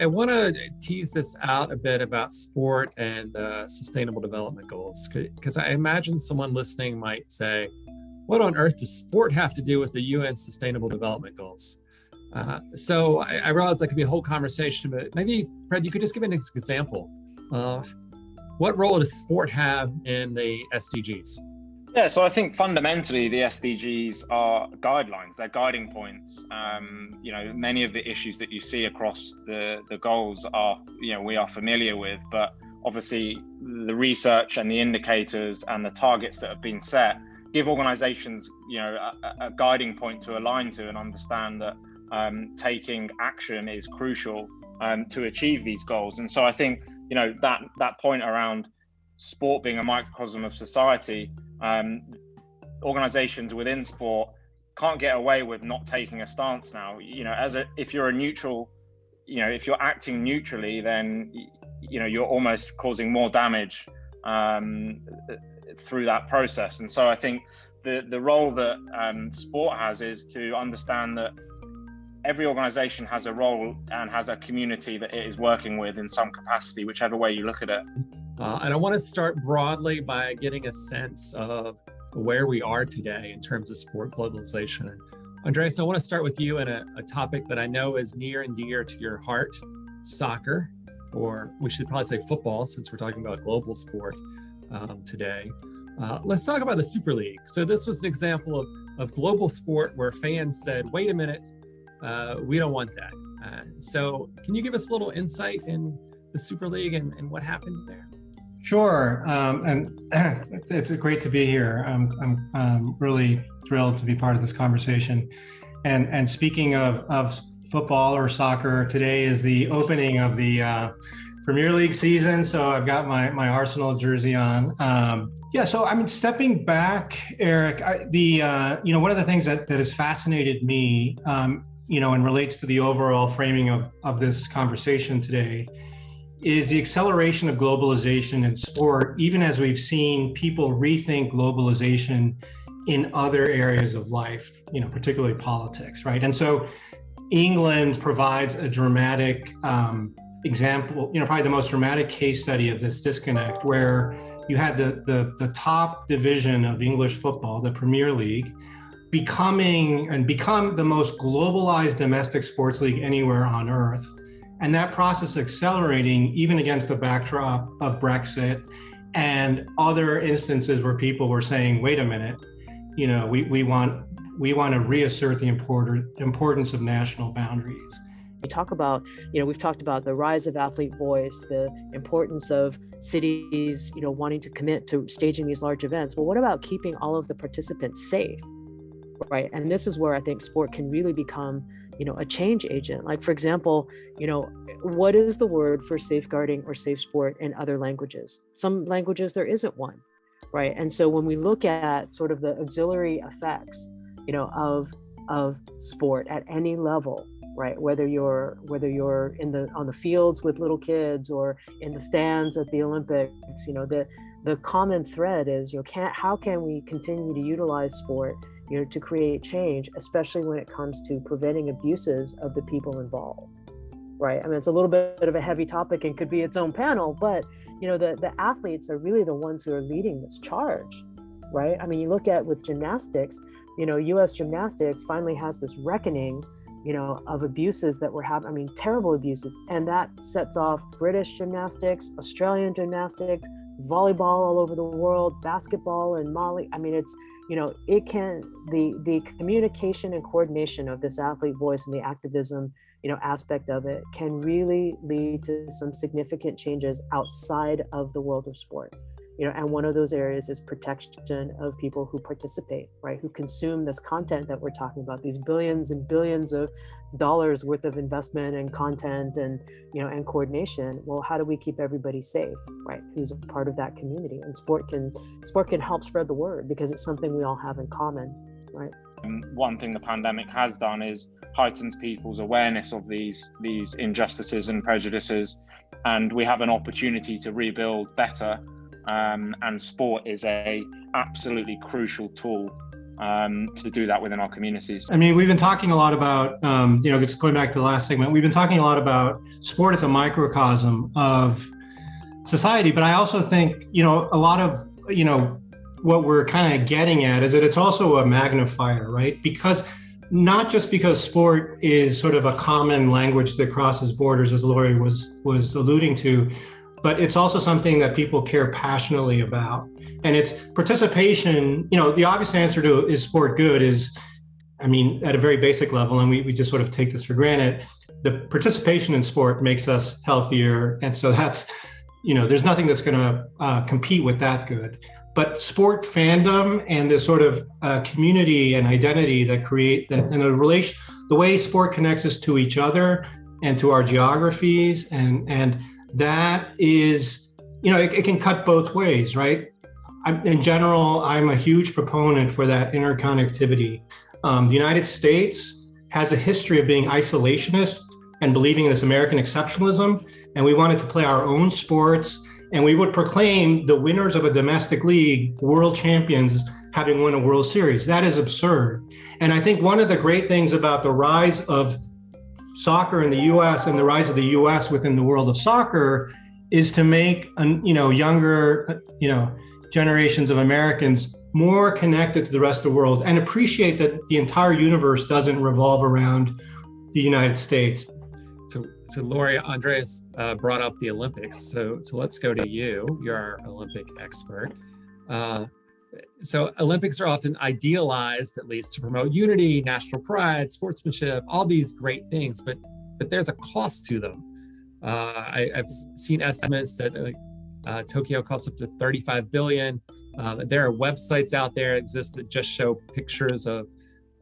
I want to tease this out a bit about sport and sustainable development goals, because I imagine someone listening might say, what on earth does sport have to do with the UN Sustainable Development Goals? So I realize that could be a whole conversation, but maybe, Fred, you could just give an example. What role does sport have in the SDGs? Yeah, so I think fundamentally the SDGs are guidelines, they're guiding points. Many of the issues that you see across the goals are, we are familiar with, but obviously the research and the indicators and the targets that have been set give organizations, a guiding point to align to and understand that taking action is crucial to achieve these goals. And so I think, that point around sport being a microcosm of society, organizations within sport can't get away with not taking a stance now. If you're a neutral, if you're acting neutrally, then you're almost causing more damage through that process. And so I think the role that sport has is to understand that every organization has a role and has a community that it is working with in some capacity, whichever way you look at it. And I want to start broadly by getting a sense of where we are today in terms of sport globalization. Andrés, I want to start with you in a topic that I know is near and dear to your heart, soccer, or we should probably say football, since we're talking about global sport today. Let's talk about the Super League. So this was an example of global sport where fans said, wait a minute, we don't want that. So can you give us a little insight in the Super League and what happened there? Sure, and it's great to be here. I'm really thrilled to be part of this conversation. And speaking of football or soccer, today is the opening of the Premier League season, so I've got my Arsenal jersey on. So I mean, stepping back, Eric, one of the things that has fascinated me, and relates to the overall framing of this conversation today, is the acceleration of globalization in sport, even as we've seen people rethink globalization in other areas of life, particularly politics, right? And so England provides a dramatic example, probably the most dramatic case study of this disconnect, where you had the top division of English football, the Premier League, become the most globalized domestic sports league anywhere on earth. And that process accelerating even against the backdrop of Brexit and other instances where people were saying, wait a minute, we want to reassert the importance of national boundaries. We talk about, we've talked about the rise of athlete voice, the importance of cities, wanting to commit to staging these large events. Well, what about keeping all of the participants safe, right? And this is where I think sport can really become, a change agent. Like, for example, what is the word for safeguarding or safe sport in other languages? Some languages there isn't one, right? And so when we look at sort of the auxiliary effects, of sport at any level, right? Whether you're on the fields with little kids or in the stands at the Olympics, the common thread is, how can we continue to utilize sport, to create change, especially when it comes to preventing abuses of the people involved, right? I mean, it's a little bit of a heavy topic and could be its own panel, but the athletes are really the ones who are leading this charge, right? I mean, you look at with gymnastics, U.S. gymnastics finally has this reckoning, of abuses that were happening, I mean, terrible abuses. And that sets off British gymnastics, Australian gymnastics, volleyball all over the world, basketball in Mali. I mean, it's, the communication and coordination of this athlete voice and the activism, aspect of it can really lead to some significant changes outside of the world of sport. And one of those areas is protection of people who participate, right? Who consume this content that we're talking about, these billions and billions of dollars worth of investment and content and, and coordination. Well, how do we keep everybody safe, right? Who's a part of that community? And sport can help spread the word because it's something we all have in common, right? One thing the pandemic has done is heightens people's awareness of these injustices and prejudices, and we have an opportunity to rebuild better. And sport is a absolutely crucial tool to do that within our communities. I mean, we've been talking a lot about, just going back to the last segment, we've been talking a lot about sport as a microcosm of society, but I also think, a lot of, what we're kind of getting at is that it's also a magnifier, right? Not just because sport is sort of a common language that crosses borders, as Lori was alluding to, but it's also something that people care passionately about. And it's participation, the obvious answer to is sport good is, at a very basic level, and we just sort of take this for granted, the participation in sport makes us healthier. And so that's, there's nothing that's going to compete with that good. But sport fandom and the sort of community and identity that create and the way sport connects us to each other and to our geographies, and that is, it can cut both ways, right? In general, I'm a huge proponent for that interconnectivity. The United States has a history of being isolationist and believing in this American exceptionalism, and we wanted to play our own sports. And we would proclaim the winners of a domestic league world champions having won a World Series. That is absurd. And I think one of the great things about the rise of soccer in the U.S. and the rise of the U.S. within the world of soccer is to make, younger, generations of Americans more connected to the rest of the world and appreciate that the entire universe doesn't revolve around the United States. So Lori, Andrés brought up the Olympics. So let's go to you. You're our Olympic expert. So Olympics are often idealized, at least, to promote unity, national pride, sportsmanship, all these great things, but there's a cost to them. I've seen estimates that Tokyo costs up to $35 billion. There are websites out there that exist that just show pictures of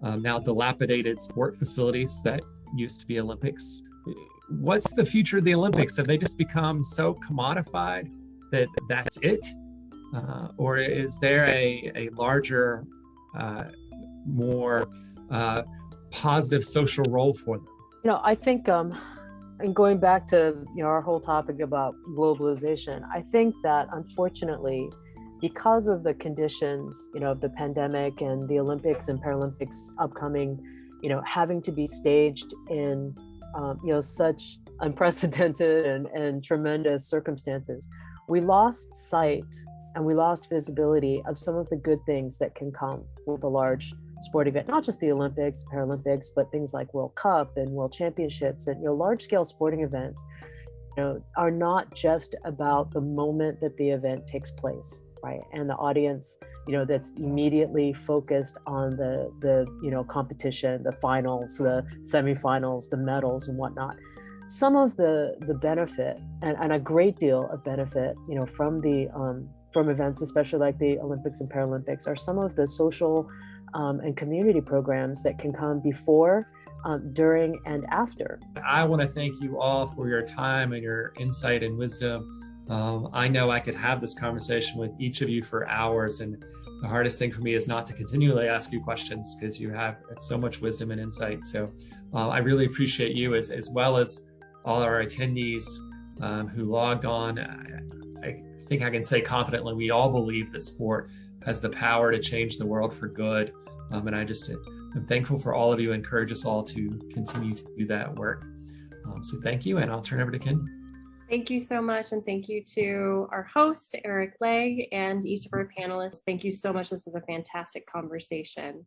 now dilapidated sport facilities that used to be Olympics. What's the future of the Olympics? Have they just become so commodified that that's it? Or is there a larger, more positive social role for them? I think, and going back to our whole topic about globalization, I think that unfortunately, because of the conditions, of the pandemic and the Olympics and Paralympics upcoming, having to be staged in such unprecedented and tremendous circumstances, we lost sight and we lost visibility of some of the good things that can come with a large sport event, not just the Olympics, Paralympics, but things like World Cup and World Championships and large scale sporting events, are not just about the moment that the event takes place, right? And the audience, that's immediately focused on the competition, the finals, the semifinals, the medals and whatnot. Some of the benefit and a great deal of benefit, from events, especially like the Olympics and Paralympics, are some of the social and community programs that can come before, during, and after. I want to thank you all for your time and your insight and wisdom. I know I could have this conversation with each of you for hours, and the hardest thing for me is not to continually ask you questions because you have so much wisdom and insight. So I really appreciate you as well as all our attendees who logged on. I think I can say confidently, we all believe that sport has the power to change the world for good. And I'm thankful for all of you, encourage us all to continue to do that work. So thank you, and I'll turn over to Ken. Thank you so much. And thank you to our host, Eric Legg, and each of our panelists. Thank you so much. This was a fantastic conversation.